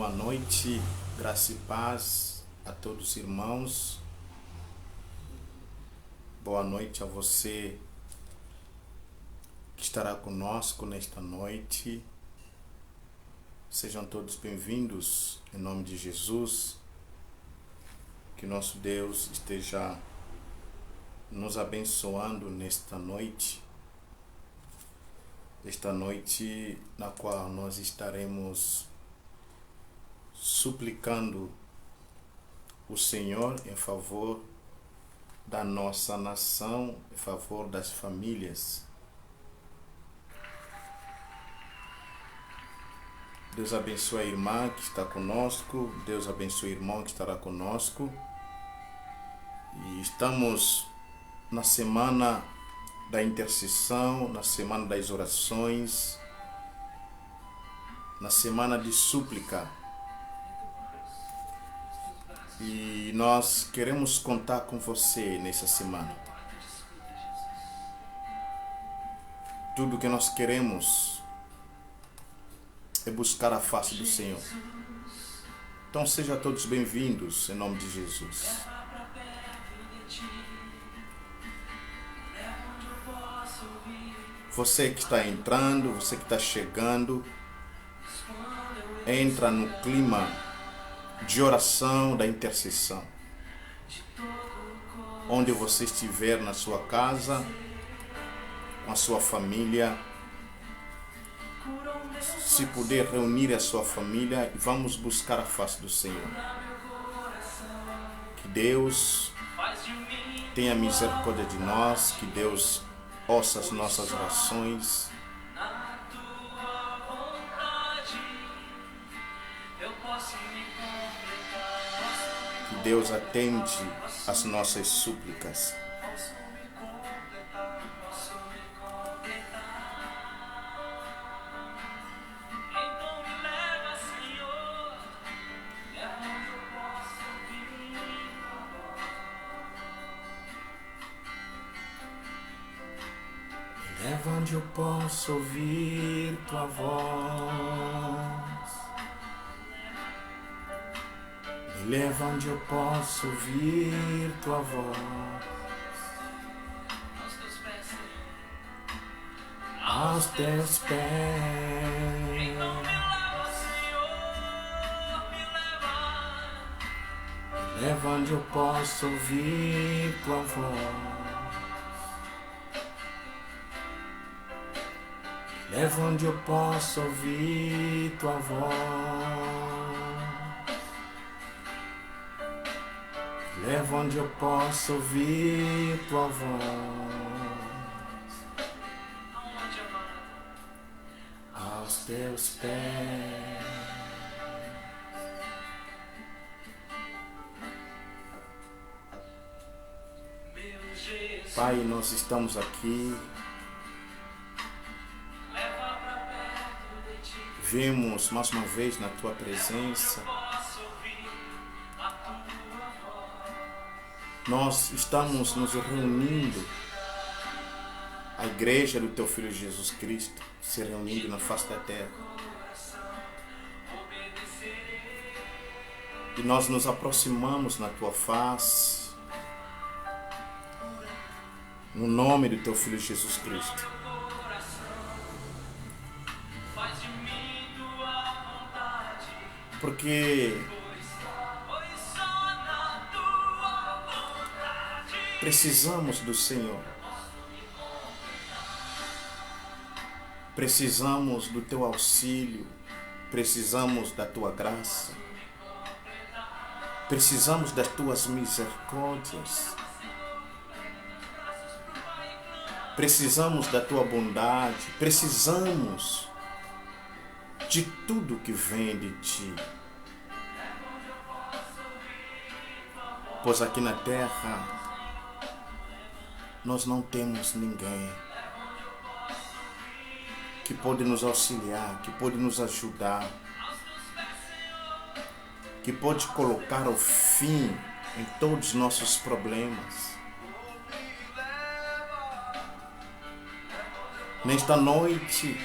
Boa noite, graça e paz a todos os irmãos. Boa noite a você que estará conosco nesta noite. Sejam todos bem-vindos em nome de Jesus. Que nosso Deus esteja nos abençoando nesta noite. Esta noite na qual nós estaremos suplicando o Senhor em favor da nossa nação, em favor das famílias. Deus abençoe a irmã que está conosco, Deus abençoe o irmão que estará conosco. E estamos na semana da intercessão, na semana das orações, na semana de súplica. E nós queremos contar com você nessa semana. Tudo que nós queremos é buscar a face do Senhor. Então sejam todos bem-vindos em nome de Jesus. Você que está entrando, você que está chegando, entra no clima de oração, da intercessão. Onde você estiver na sua casa, com a sua família, se puder reunir a sua família e vamos buscar a face do Senhor. Que Deus tenha misericórdia de nós, que Deus ouça as nossas orações. Que Deus atende às nossas súplicas. Leva onde eu posso ouvir tua voz. Me leva onde eu posso ouvir tua voz. Aos teus pés. Me leva onde eu posso ouvir tua voz. Leva onde eu posso ouvir tua voz. Leva onde eu posso ouvir tua voz. Aos teus pés. Pai, nós estamos aqui. Vemos mais uma vez na tua presença. Nós estamos nos reunindo, a igreja do teu Filho Jesus Cristo, se reunindo na face da terra. E nós nos aproximamos na tua face, no nome do teu Filho Jesus Cristo. Porque precisamos do Senhor. Precisamos do teu auxílio. Precisamos da tua graça. Precisamos das tuas misericórdias. Precisamos da tua bondade. Precisamos de tudo que vem de ti. Pois aqui na terra nós não temos ninguém que pode nos auxiliar, que pode nos ajudar, que pode colocar o fim em todos os nossos problemas. Nesta noite,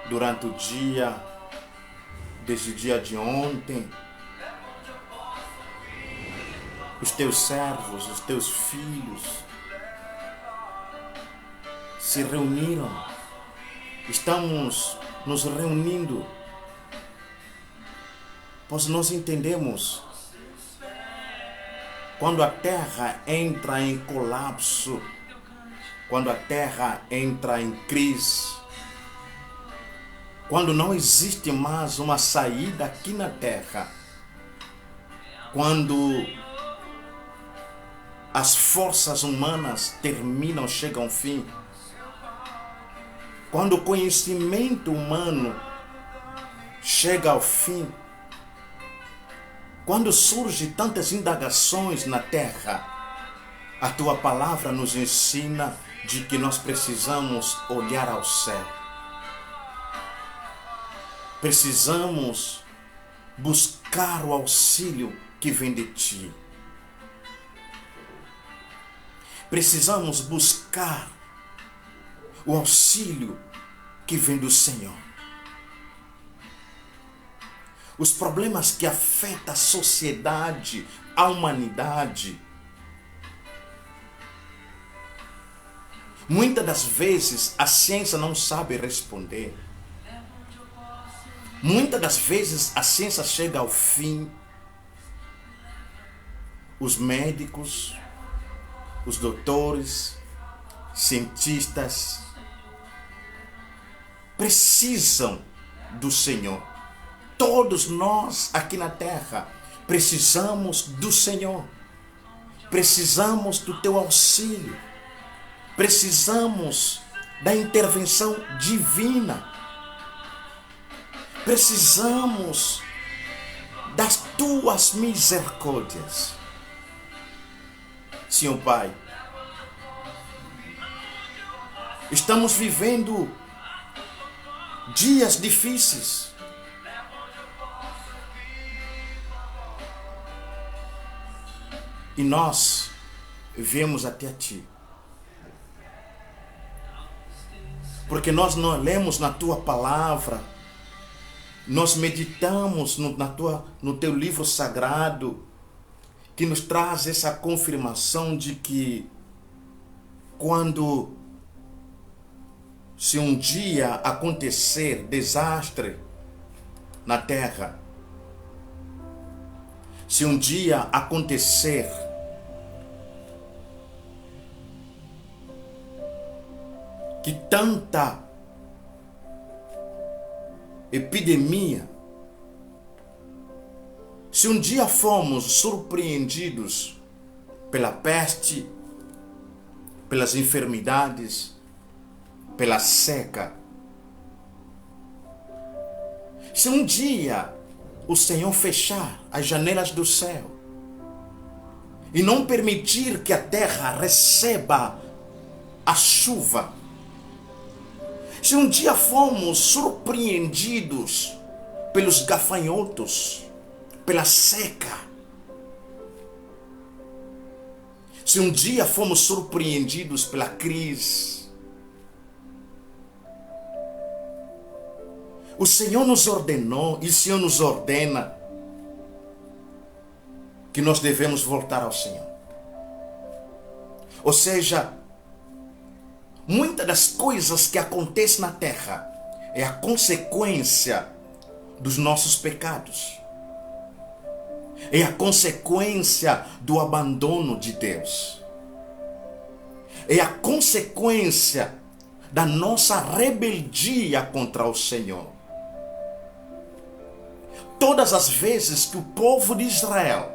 durante o dia, desde o dia de ontem, os teus servos, os teus filhos se reuniram. Estamos nos reunindo, pois nós entendemos quando a terra entra em colapso, quando a terra entra em crise, quando não existe mais uma saída aqui na terra, quando as forças humanas terminam, chegam ao fim, quando o conhecimento humano chega ao fim, quando surgem tantas indagações na terra, a tua palavra nos ensina de que nós precisamos olhar ao céu. Precisamos buscar o auxílio que vem de ti. Precisamos buscar o auxílio que vem do Senhor. Os problemas que afetam a sociedade, a humanidade, muitas das vezes a ciência não sabe responder. Muitas das vezes a ciência chega ao fim. Os médicos, os doutores, cientistas precisam do Senhor. Todos nós aqui na terra precisamos do Senhor. Precisamos do teu auxílio. Precisamos da intervenção divina. Precisamos das tuas misericórdias. Senhor Pai, estamos vivendo dias difíceis. E nós viemos até a Ti. Porque nós não lemos na Tua palavra, nós meditamos no Teu livro sagrado, que nos traz essa confirmação de que se um dia acontecer desastre na terra, se um dia acontecer que tanta epidemia, se um dia fomos surpreendidos pela peste, pelas enfermidades, pela seca, se um dia o Senhor fechar as janelas do céu e não permitir que a terra receba a chuva, se um dia fomos surpreendidos pelos gafanhotos, pela seca, se um dia fomos surpreendidos pela crise, o Senhor nos ordenou e o Senhor nos ordena que nós devemos voltar ao Senhor. Ou seja, muitas das coisas que acontecem na terra é a consequência dos nossos pecados. É a consequência do abandono de Deus. É a consequência da nossa rebeldia contra o Senhor. Todas as vezes que o povo de Israel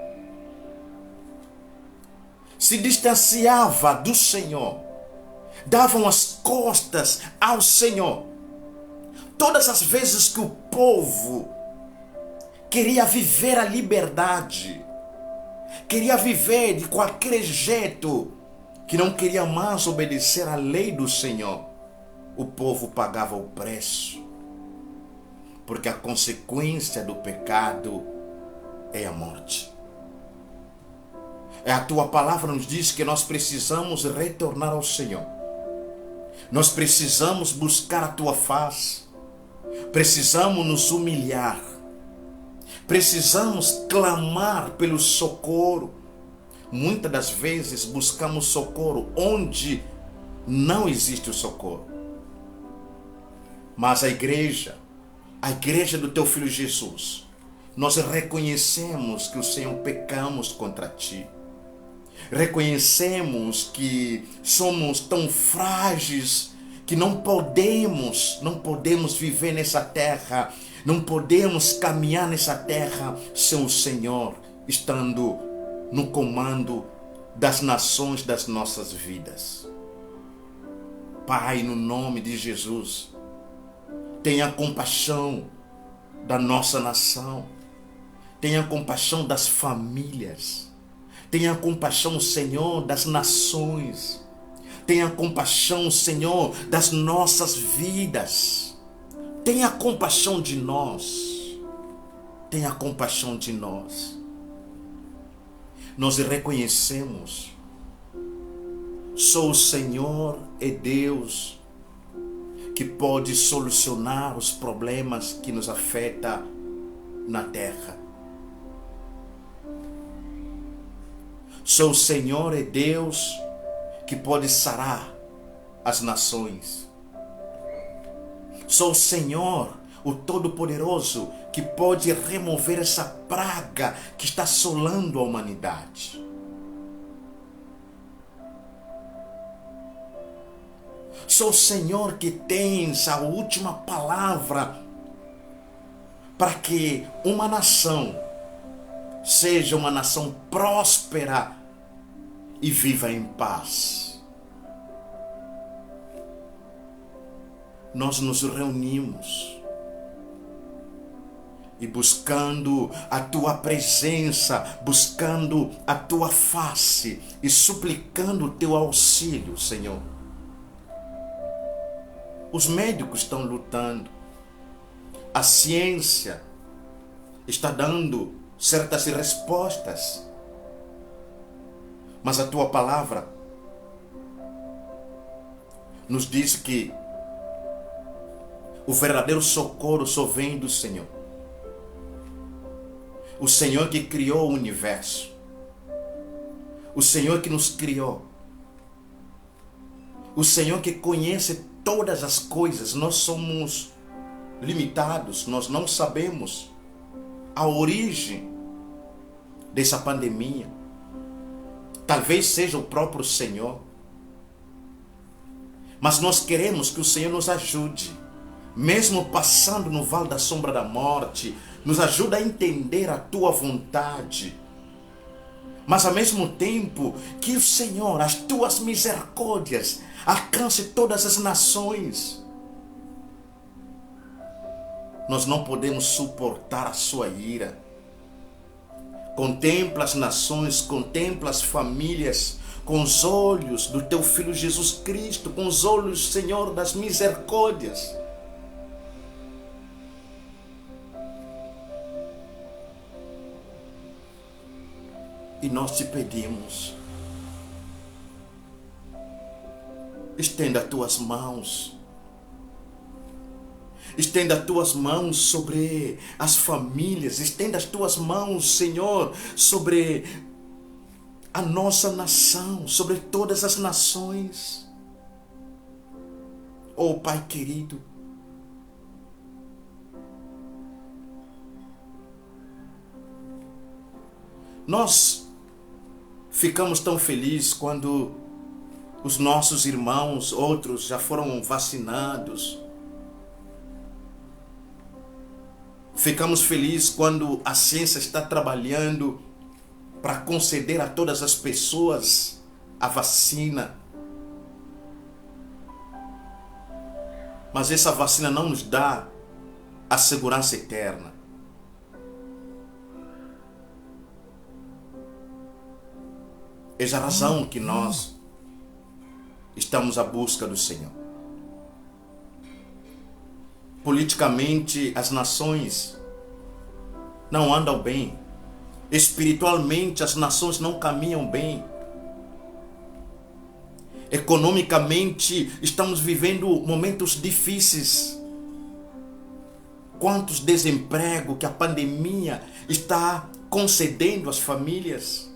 se distanciava do Senhor, davam as costas ao Senhor, todas as vezes que o povo queria viver a liberdade, queria viver de qualquer jeito, que não queria mais obedecer à lei do Senhor, o povo pagava o preço, porque a consequência do pecado é a morte. A tua palavra nos diz que nós precisamos retornar ao Senhor. Nós precisamos buscar a tua face. Precisamos nos humilhar. Precisamos clamar pelo socorro. Muitas das vezes buscamos socorro onde não existe o socorro. Mas a igreja do teu Filho Jesus, nós reconhecemos que o Senhor pecamos contra ti. Reconhecemos que somos tão frágeis que não podemos viver nessa terra, não podemos caminhar nessa terra sem o Senhor estando no comando das nações das nossas vidas. Pai, no nome de Jesus, tenha compaixão da nossa nação, tenha compaixão das famílias, tenha compaixão, Senhor, das nações, tenha compaixão, Senhor, das nossas vidas, tenha compaixão de nós, tenha compaixão de nós. Nós reconhecemos, só o Senhor é Deus que pode solucionar os problemas que nos afetam na terra. Só o Senhor é Deus que pode sarar as nações. Só o Senhor, o Todo-Poderoso, que pode remover essa praga que está assolando a humanidade. Só o Senhor que tem a última palavra para que uma nação seja uma nação próspera e viva em paz. Nós nos reunimos e buscando a tua presença, buscando a tua face e suplicando o teu auxílio, Senhor. Os médicos estão lutando, a ciência está dando certas respostas, mas a tua palavra nos diz que o verdadeiro socorro só vem do Senhor. O Senhor que criou o universo, o Senhor que nos criou, o Senhor que conhece todas as coisas. Nós somos limitados, nós não sabemos a origem dessa pandemia. Talvez seja o próprio Senhor, mas nós queremos que o Senhor nos ajude, mesmo passando no vale da sombra da morte, nos ajuda a entender a tua vontade, mas ao mesmo tempo que o Senhor, as tuas misericórdias, alcance todas as nações. Nós não podemos suportar a sua ira. Contempla as nações, contempla as famílias com os olhos do teu Filho Jesus Cristo, com os olhos, Senhor, das misericórdias. E nós te pedimos, estenda as tuas mãos. Estenda as tuas mãos sobre as famílias. Estenda as tuas mãos, Senhor, sobre a nossa nação, sobre todas as nações. Oh, Pai querido, nós ficamos tão felizes quando os nossos irmãos, outros já foram vacinados. Ficamos felizes quando a ciência está trabalhando para conceder a todas as pessoas a vacina. Mas essa vacina não nos dá a segurança eterna. Essa é a razão que nós estamos à busca do Senhor. Politicamente, as nações não andam bem. Espiritualmente, as nações não caminham bem. Economicamente, estamos vivendo momentos difíceis. Quantos desemprego que a pandemia está concedendo às famílias.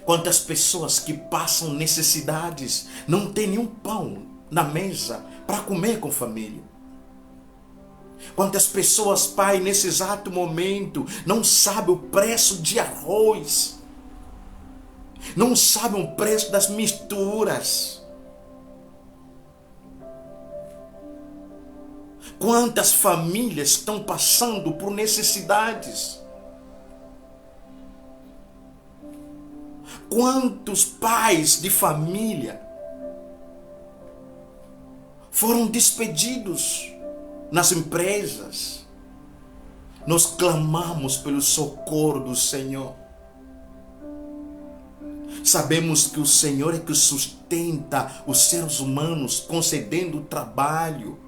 Quantas pessoas que passam necessidades, não tem nenhum pão na mesa para comer com família. Quantas pessoas, Pai, nesse exato momento, não sabem o preço de arroz, não sabem o preço das misturas. Quantas famílias estão passando por necessidades? Quantos pais de família foram despedidos nas empresas? Nós clamamos pelo socorro do Senhor. Sabemos que o Senhor é que sustenta os seres humanos, concedendo trabalho,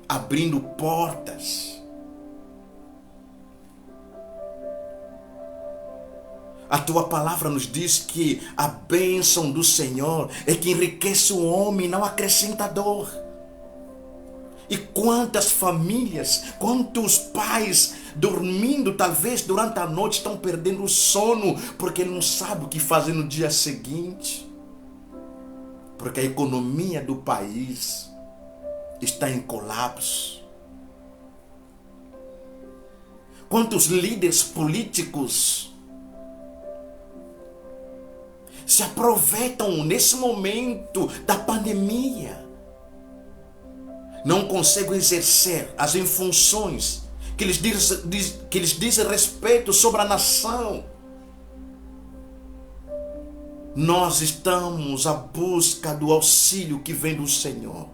abrindo portas. A tua palavra nos diz que a bênção do Senhor é que enriquece o homem, não acrescenta dor. E quantas famílias, quantos pais dormindo talvez durante a noite estão perdendo o sono porque não sabem o que fazer no dia seguinte. Porque a economia do país está em colapso. Quantos líderes políticos se aproveitam nesse momento da pandemia, não conseguem exercer as funções que lhes dizem respeito sobre a nação. Nós estamos à busca do auxílio que vem do Senhor.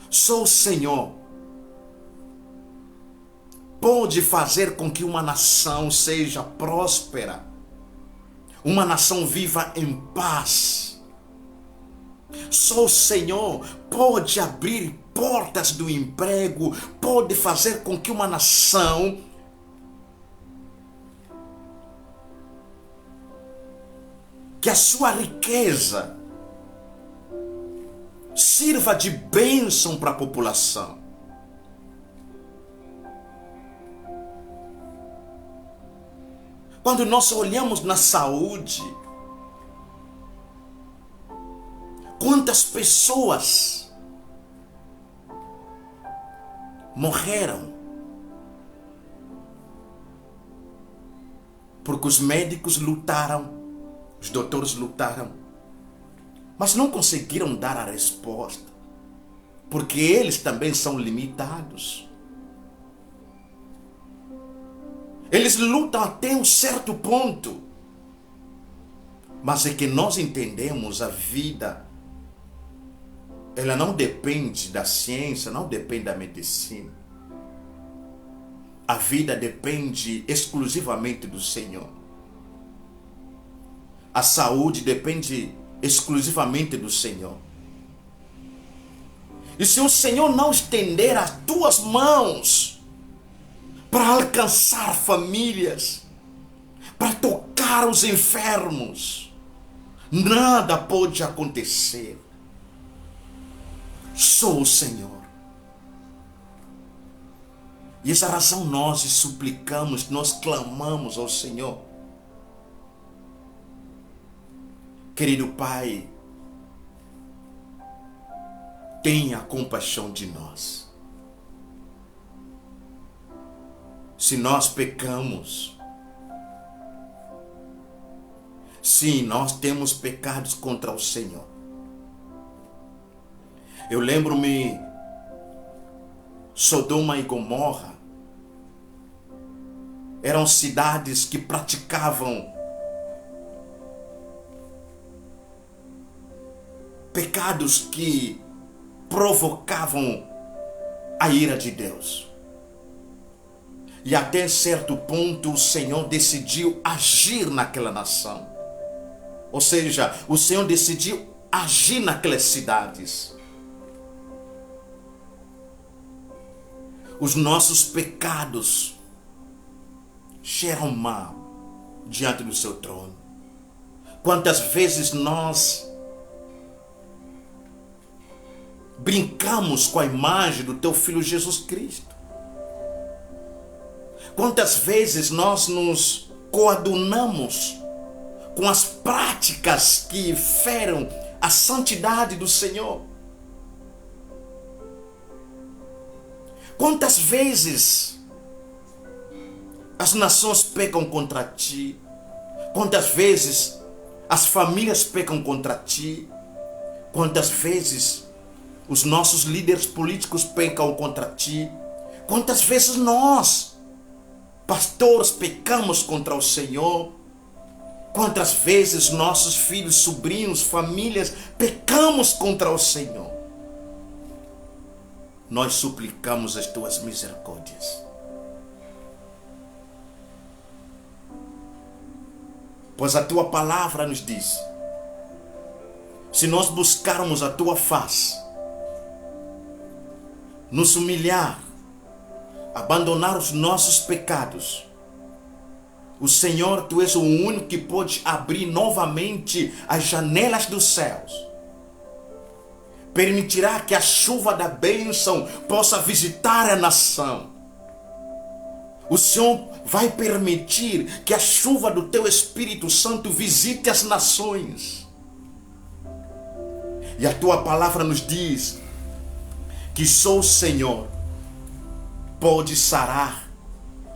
Só o Senhor pode fazer com que uma nação seja próspera, uma nação viva em paz. Só o Senhor pode abrir portas do emprego, pode fazer com que uma nação que a sua riqueza sirva de bênção para a população. Quando nós olhamos na saúde, quantas pessoas morreram porque os médicos lutaram, os doutores lutaram, mas não conseguiram dar a resposta, porque eles também são limitados. Eles lutam até um certo ponto, mas é que nós entendemos a vida, ela não depende da ciência, não depende da medicina. A vida depende exclusivamente do Senhor. A saúde depende exclusivamente do Senhor. E se o Senhor não estender as tuas mãos para alcançar famílias, para tocar os enfermos, nada pode acontecer. Só o Senhor. E essa razão nós suplicamos, nós clamamos ao Senhor. Querido Pai, tenha compaixão de nós. Se nós pecamos, sim, nós temos pecados contra o Senhor. Eu lembro-me, Sodoma e Gomorra eram cidades que praticavam pecados que provocavam a ira de Deus. E até certo ponto o Senhor decidiu agir naquela nação. Ou seja, o Senhor decidiu agir naquelas cidades. Os nossos pecados cheiram mal diante do seu trono. Quantas vezes nós brincamos com a imagem do teu Filho Jesus Cristo. Quantas vezes nós nos coadunamos com as práticas que feram a santidade do Senhor? Quantas vezes as nações pecam contra ti? Quantas vezes as famílias pecam contra ti? Quantas vezes os nossos líderes políticos pecam contra ti? Quantas vezes nós, pastores, pecamos contra o Senhor? Quantas vezes nossos filhos, sobrinhos, famílias pecamos contra o Senhor? Nós suplicamos as tuas misericórdias. Pois a tua palavra nos diz: se nós buscarmos a tua face, nos humilhar, abandonar os nossos pecados, o Senhor, tu és o único que pode abrir novamente as janelas dos céus. Permitirá que a chuva da bênção possa visitar a nação. O Senhor vai permitir que a chuva do teu Espírito Santo visite as nações. E a tua palavra nos diz que só o Senhor pode sarar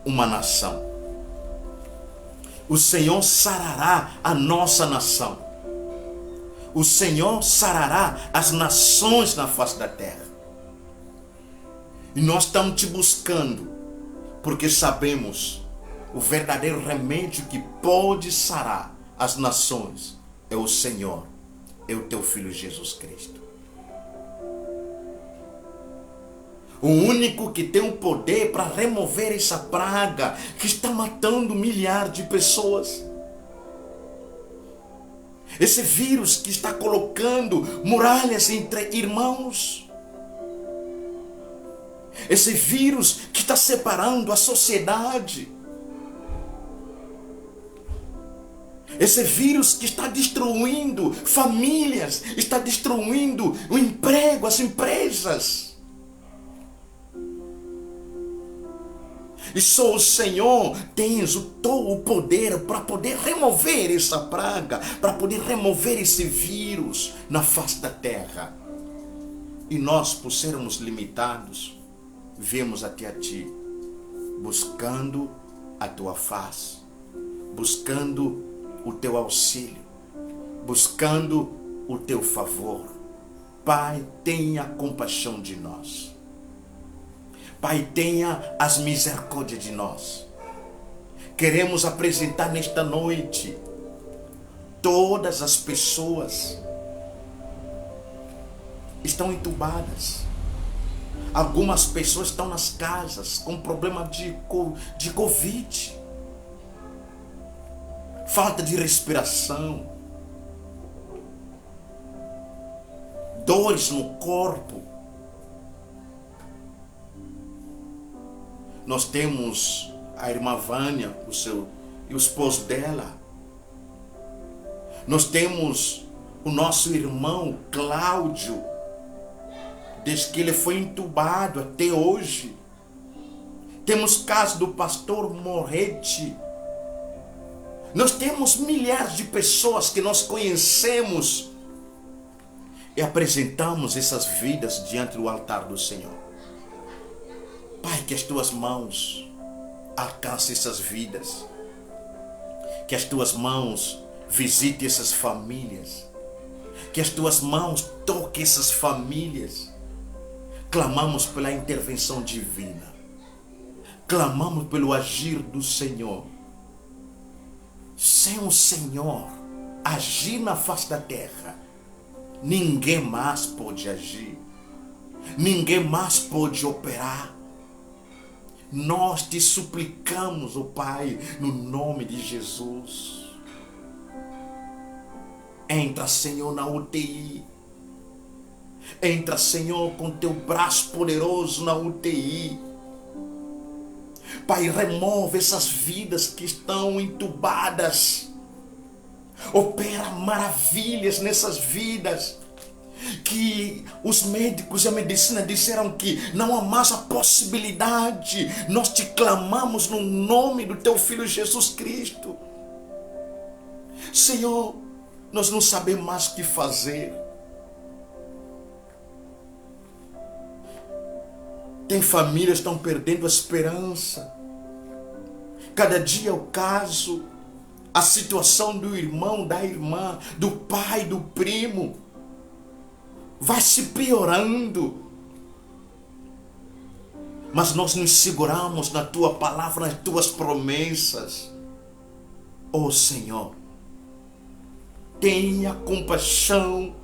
uma nação. O Senhor sarará a nossa nação. O Senhor sarará as nações na face da terra. E nós estamos te buscando, porque sabemos o verdadeiro remédio que pode sarar as nações é o Senhor, é o teu Filho Jesus Cristo. O único que tem o poder para remover essa praga que está matando milhares de pessoas. Esse vírus que está colocando muralhas entre irmãos. Esse vírus que está separando a sociedade. Esse vírus que está destruindo famílias, está destruindo o emprego, as empresas. E só o Senhor tem todo o poder para poder remover essa praga, para poder remover esse vírus na face da terra. E nós, por sermos limitados, viemos até a Ti, buscando a Tua face, buscando o Teu auxílio, buscando o Teu favor. Pai, tenha compaixão de nós. Pai, tenha as misericórdias de nós. Queremos apresentar nesta noite todas as pessoas estão entubadas. Algumas pessoas estão nas casas com problema de Covid. Falta de respiração. Dores no corpo. Nós temos a irmã Vânia, e o esposo dela. Nós temos o nosso irmão Cláudio, desde que ele foi entubado até hoje. Temos caso do pastor Moretti. Nós temos milhares de pessoas que nós conhecemos e apresentamos essas vidas diante do altar do Senhor. Pai, que as tuas mãos alcancem essas vidas. Que as tuas mãos visitem essas famílias. Que as tuas mãos toquem essas famílias. Clamamos pela intervenção divina. Clamamos pelo agir do Senhor. Sem o Senhor agir na face da terra, ninguém mais pode agir. Ninguém mais pode operar. Nós te suplicamos, ó Pai, no nome de Jesus. Entra, Senhor, na UTI. Entra, Senhor, com teu braço poderoso na UTI. Pai, remove essas vidas que estão entubadas. Opera maravilhas nessas vidas. que os médicos e a medicina disseram que não há mais a possibilidade. Nós te clamamos no nome do teu Filho Jesus Cristo. Senhor, nós não sabemos mais o que fazer. Tem famílias que estão perdendo a esperança. Cada dia o caso, a situação do irmão, da irmã, do pai, do primo, vai se piorando. Mas nós nos seguramos na tua palavra, nas tuas promessas. Oh Senhor, tenha compaixão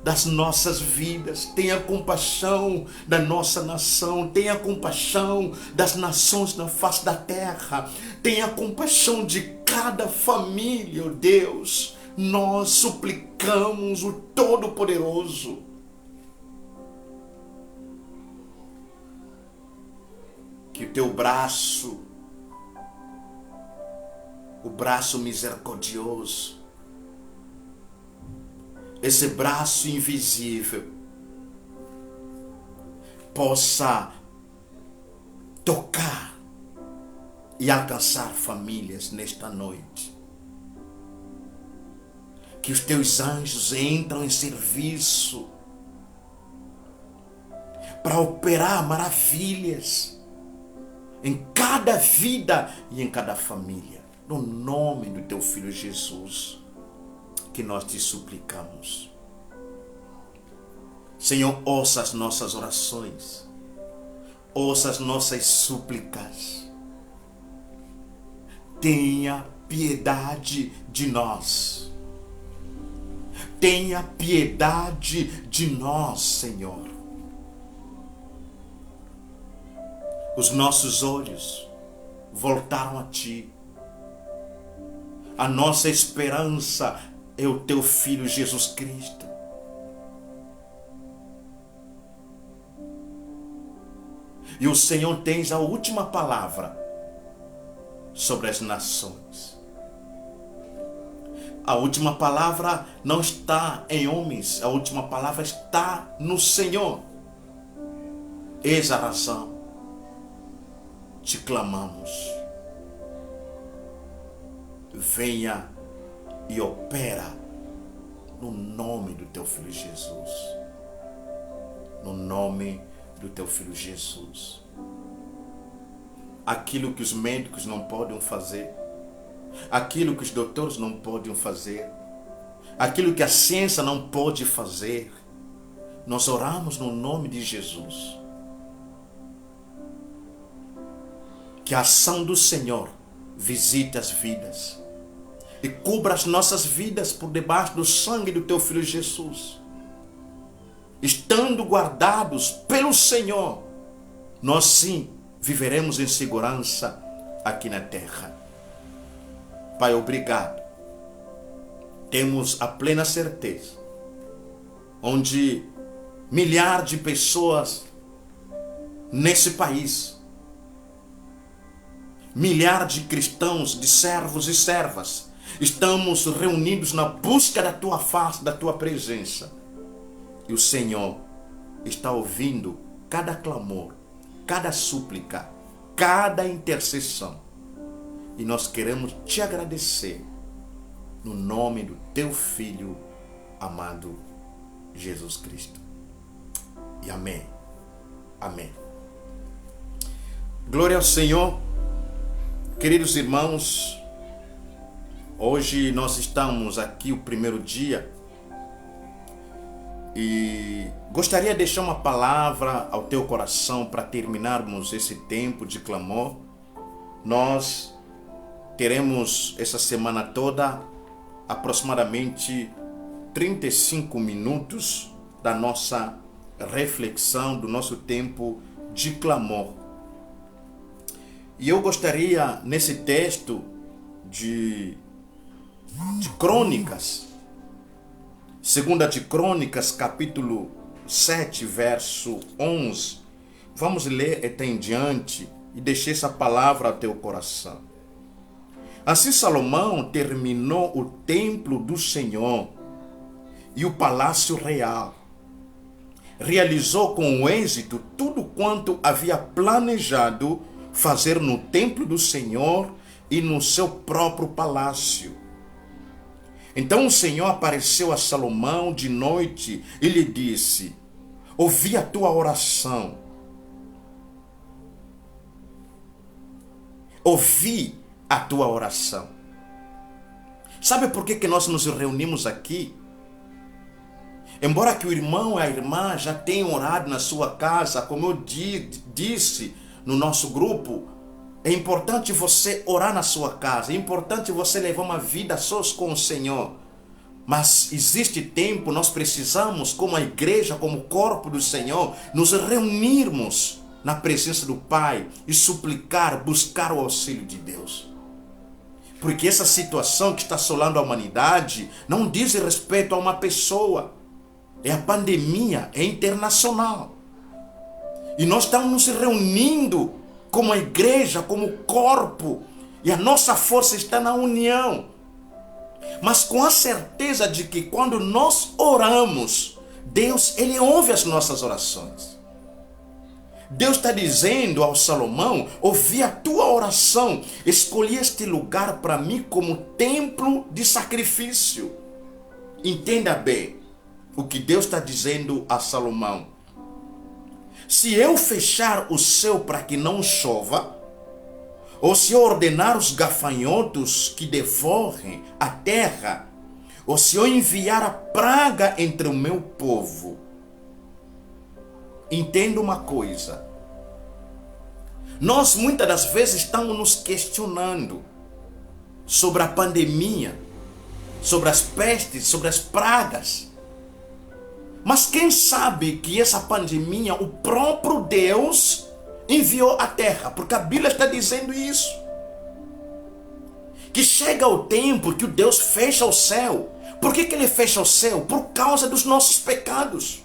das nossas vidas, tenha compaixão da nossa nação, tenha compaixão das nações na face da terra, tenha compaixão de cada família, oh Deus. Nós suplicamos o Todo-Poderoso. Que o teu braço, o braço misericordioso, esse braço invisível, possa tocar e alcançar famílias nesta noite. Que os teus anjos entram em serviço para operar maravilhas em cada vida e em cada família. No nome do teu Filho Jesus, que nós te suplicamos. Senhor, ouça as nossas orações, ouça as nossas súplicas. Tenha piedade de nós. Tenha piedade de nós, Senhor. Os nossos olhos voltaram a Ti. A nossa esperança é o Teu Filho Jesus Cristo. E o Senhor tens a última palavra sobre as nações. A última palavra não está em homens, a última palavra está no Senhor. Eis a razão. Te clamamos. Venha e opera no nome do teu Filho Jesus. No nome do teu Filho Jesus. Aquilo que os médicos não podem fazer, aquilo que os doutores não podem fazer, aquilo que a ciência não pode fazer, nós oramos no nome de Jesus. Que a ação do Senhor visite as vidas e cubra as nossas vidas por debaixo do sangue do teu Filho Jesus. Estando guardados pelo Senhor, nós sim viveremos em segurança aqui na terra. Pai, obrigado. Temos a plena certeza, onde milhares de pessoas nesse país, milhares de cristãos, de servos e servas, estamos reunidos na busca da tua face, da tua presença. E o Senhor está ouvindo cada clamor, cada súplica, cada intercessão. E nós queremos te agradecer no nome do teu Filho amado Jesus Cristo. E amém. Amém. Glória ao Senhor. Queridos irmãos, hoje nós estamos aqui o primeiro dia e gostaria de deixar uma palavra ao teu coração para terminarmos esse tempo de clamor. Nós teremos essa semana toda aproximadamente 35 minutos da nossa reflexão, do nosso tempo de clamor. E eu gostaria, nesse texto de Crônicas, 2 de Crônicas, capítulo 7, verso 11, vamos ler até em diante e deixar essa palavra ao teu coração. Assim Salomão terminou o templo do Senhor e o palácio real. Realizou com êxito tudo quanto havia planejado fazer no templo do Senhor e no seu próprio palácio. Então o Senhor apareceu a Salomão de noite e lhe disse: ouvi a tua oração. Ouvi a tua oração. Sabe por que nós nos reunimos aqui? Embora que o irmão e a irmã já tenham orado na sua casa, como eu disse no nosso grupo, é importante você orar na sua casa, é importante você levar uma vida sós com o Senhor. Mas existe tempo, nós precisamos, como a igreja, como corpo do Senhor, nos reunirmos na presença do Pai e suplicar, buscar o auxílio de Deus. Porque essa situação que está assolando a humanidade não diz respeito a uma pessoa. É a pandemia, é internacional. E nós estamos nos reunindo como a igreja, como corpo. E a nossa força está na união. Mas com a certeza de que quando nós oramos, Deus, Ele ouve as nossas orações. Deus está dizendo ao Salomão: ouvi a tua oração, escolhi este lugar para mim como templo de sacrifício. Entenda bem o que Deus está dizendo a Salomão. Se eu fechar o céu para que não chova, ou se eu ordenar os gafanhotos que devorem a terra, ou se eu enviar a praga entre o meu povo, entenda uma coisa. Nós muitas das vezes estamos nos questionando sobre a pandemia, sobre as pestes, sobre as pragas. Mas quem sabe que essa pandemia o próprio Deus enviou à terra? Porque a Bíblia está dizendo isso. Que chega o tempo que o Deus fecha o céu. Por que Ele fecha o céu? Por causa dos nossos pecados.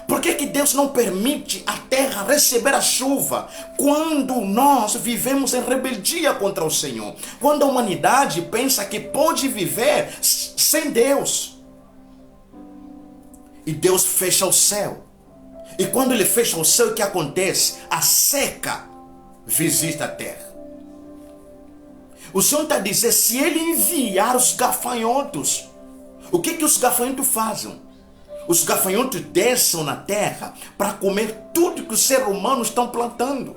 Por que Deus não permite a terra receber a chuva quando nós vivemos em rebeldia contra o Senhor? Quando a humanidade pensa que pode viver sem Deus. E Deus fecha o céu. E quando Ele fecha o céu, o que acontece? A seca visita a terra. O Senhor está dizendo, se Ele enviar os gafanhotos, o que os gafanhotos fazem? Os gafanhotos descem na terra para comer tudo que os seres humanos estão plantando.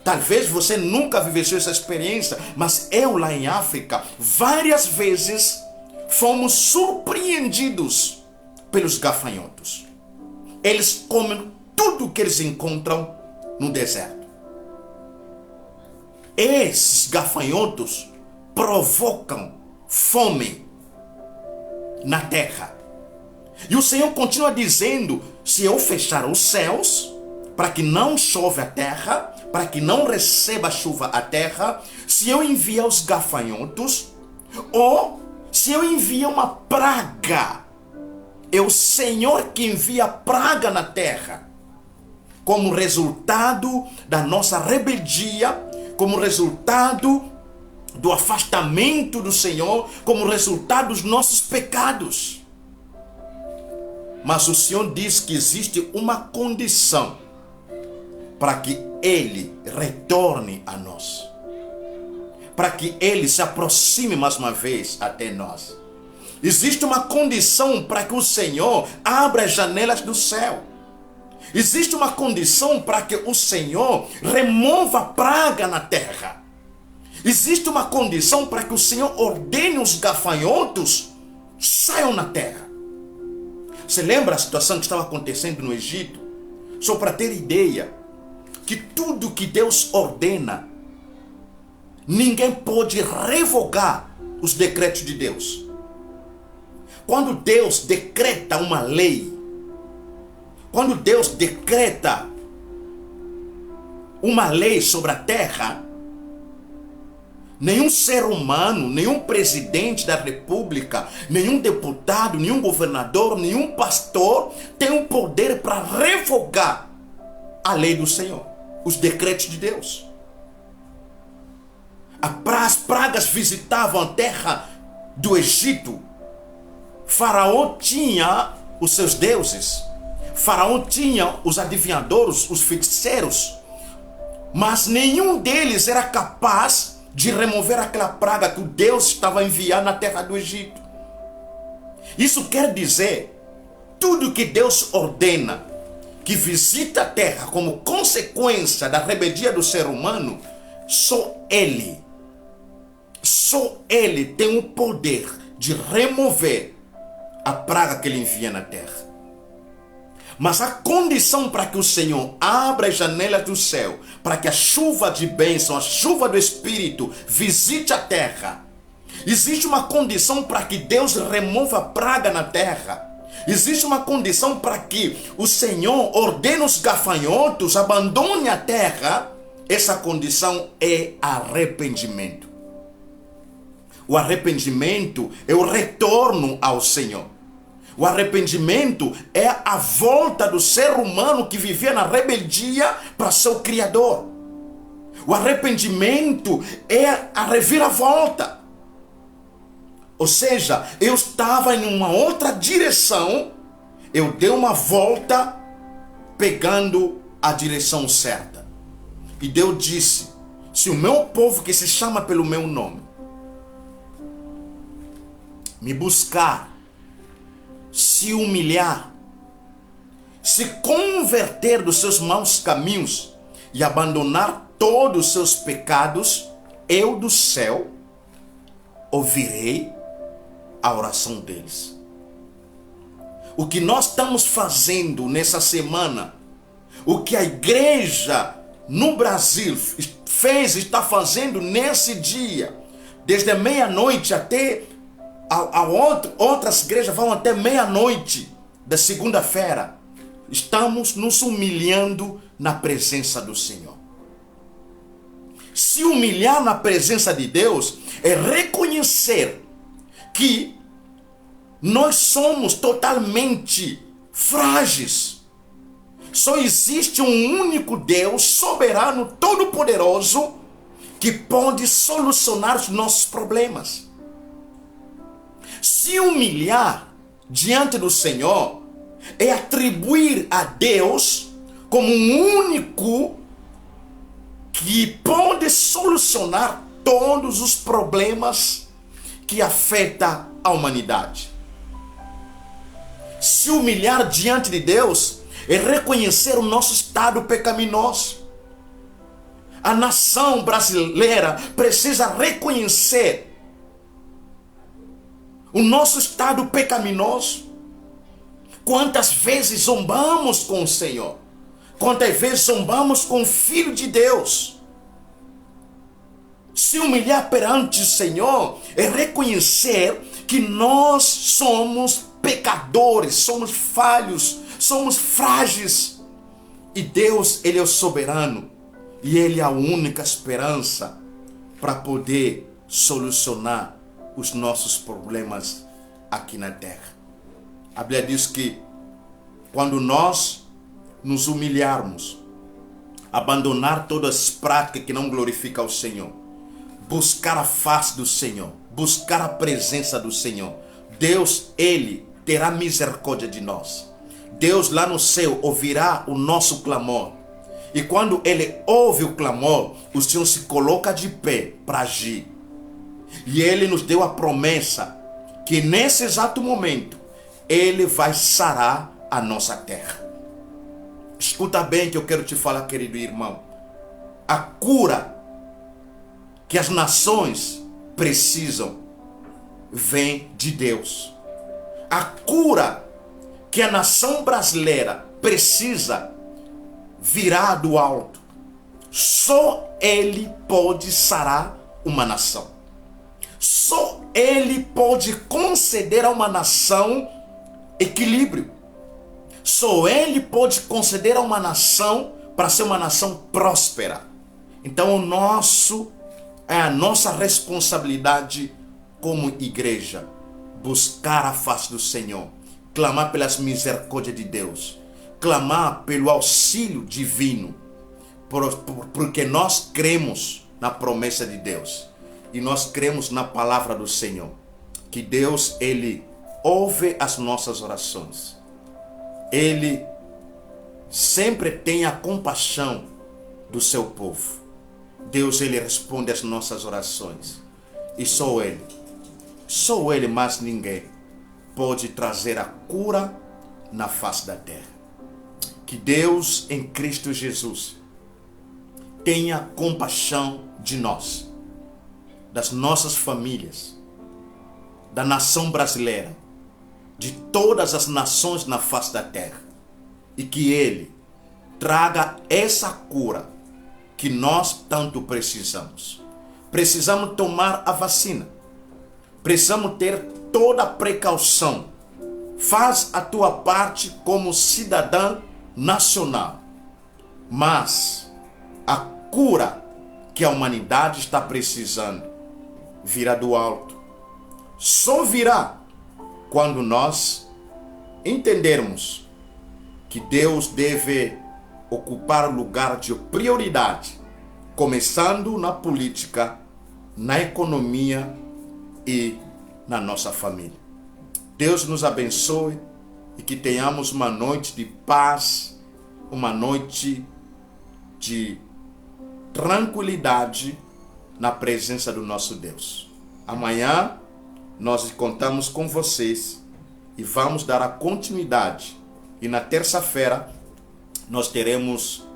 Talvez você nunca vivenciou essa experiência, mas eu lá em África, várias vezes fomos surpreendidos pelos gafanhotos. Eles comem tudo que eles encontram no deserto. Esses gafanhotos provocam fome na terra. E o Senhor continua dizendo, se eu fechar os céus, para que não chove a terra, para que não receba chuva a terra, se eu enviar os gafanhotos, ou se eu enviar uma praga, é o Senhor que envia praga na terra, como resultado da nossa rebeldia, como resultado do afastamento do Senhor, como resultado dos nossos pecados. Mas o Senhor diz que existe uma condição para que Ele retorne a nós, para que Ele se aproxime mais uma vez até nós. Existe uma condição para que o Senhor abra as janelas do céu. Existe uma condição para que o Senhor remova a praga na terra. Existe uma condição para que o Senhor ordene os gafanhotos saiam na terra. Você lembra a situação que estava acontecendo no Egito? Só para ter ideia, que tudo que Deus ordena, ninguém pode revogar os decretos de Deus. Quando Deus decreta uma lei, quando Deus decreta uma lei sobre a terra, nenhum ser humano, nenhum presidente da república, nenhum deputado, nenhum governador, nenhum pastor tem o poder para revogar a lei do Senhor, os decretos de Deus. As pragas visitavam a terra do Egito, Faraó tinha os seus deuses. Faraó tinha os adivinhadores, os feiticeiros. Mas nenhum deles era capaz de remover aquela praga que o Deus estava enviando na terra do Egito. Isso quer dizer, tudo que Deus ordena que visita a terra como consequência da rebeldia do ser humano, só Ele tem o poder de remover a praga que Ele envia na terra. Mas a condição para que o Senhor abra as janelas do céu, para que a chuva de bênção, a chuva do Espírito visite a terra, existe uma condição para que Deus remova a praga na terra. Existe uma condição para que o Senhor ordene os gafanhotos, abandone a terra. Essa condição é arrependimento. O arrependimento é o retorno ao Senhor. O arrependimento é a volta do ser humano que vivia na rebeldia para seu Criador. O arrependimento é a reviravolta. Ou seja, eu estava em uma outra direção, eu dei uma volta pegando a direção certa. E Deus disse: se o meu povo que se chama pelo meu nome me buscar, se humilhar, se converter dos seus maus caminhos e abandonar todos os seus pecados, eu do céu ouvirei a oração deles. O que nós estamos fazendo nessa semana, o que a igreja no Brasil fez e está fazendo nesse dia, desde a meia-noite até outras igrejas vão até meia-noite da segunda-feira, estamos nos humilhando na presença do Senhor. Se humilhar na presença de Deus é reconhecer que nós somos totalmente frágeis. Só existe um único Deus soberano, todo-poderoso, que pode solucionar os nossos problemas. Se humilhar diante do Senhor é atribuir a Deus como um único que pode solucionar todos os problemas que afetam a humanidade. Se humilhar diante de Deus é reconhecer o nosso estado pecaminoso. A nação brasileira precisa reconhecer o nosso estado pecaminoso. Quantas vezes zombamos com o Senhor? Quantas vezes zombamos com o Filho de Deus? Se humilhar perante o Senhor é reconhecer que nós somos pecadores, somos falhos, somos frágeis. E Deus, Ele é o soberano. E Ele é a única esperança para poder solucionar os nossos problemas aqui na terra. A Bíblia diz que quando nós nos humilharmos, abandonar todas as práticas que não glorificam ao Senhor, buscar a face do Senhor, buscar a presença do Senhor, Deus, Ele terá misericórdia de nós. Deus lá no céu ouvirá o nosso clamor. E quando Ele ouve o clamor, o Senhor se coloca de pé para agir. E Ele nos deu a promessa que nesse exato momento Ele vai sarar a nossa terra. Escuta bem que eu quero te falar, querido irmão. A cura que as nações precisam vem de Deus. A cura que a nação brasileira precisa virá do alto. Só Ele pode sarar uma nação. Só Ele pode conceder a uma nação equilíbrio. Só Ele pode conceder a uma nação para ser uma nação próspera. Então é a nossa responsabilidade como igreja buscar a face do Senhor, clamar pelas misericórdias de Deus, clamar pelo auxílio divino, porque nós cremos na promessa de Deus e nós cremos na palavra do Senhor. que Deus, Ele ouve as nossas orações. Ele sempre tem a compaixão do seu povo. Deus, Ele responde às nossas orações. E só Ele, mais ninguém, pode trazer a cura na face da terra. Que Deus, em Cristo Jesus, tenha compaixão de nós, das nossas famílias, da nação brasileira, de todas as nações na face da terra. E que Ele traga essa cura que nós tanto precisamos. Precisamos tomar a vacina. Precisamos ter toda a precaução. Faz a tua parte como cidadã nacional. Mas a cura que a humanidade está precisando virá do alto. Só virá quando nós entendermos que Deus deve ocupar o lugar de prioridade, começando na política, na economia e na nossa família. Deus nos abençoe e que tenhamos uma noite de paz, uma noite de tranquilidade na presença do nosso Deus. Amanhã nós contamos com vocês e vamos dar a continuidade. E na terça-feira nós teremos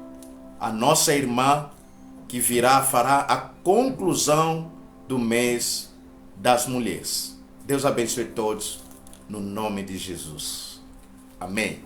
a nossa irmã que fará a conclusão do mês das mulheres. Deus abençoe todos, no nome de Jesus. Amém.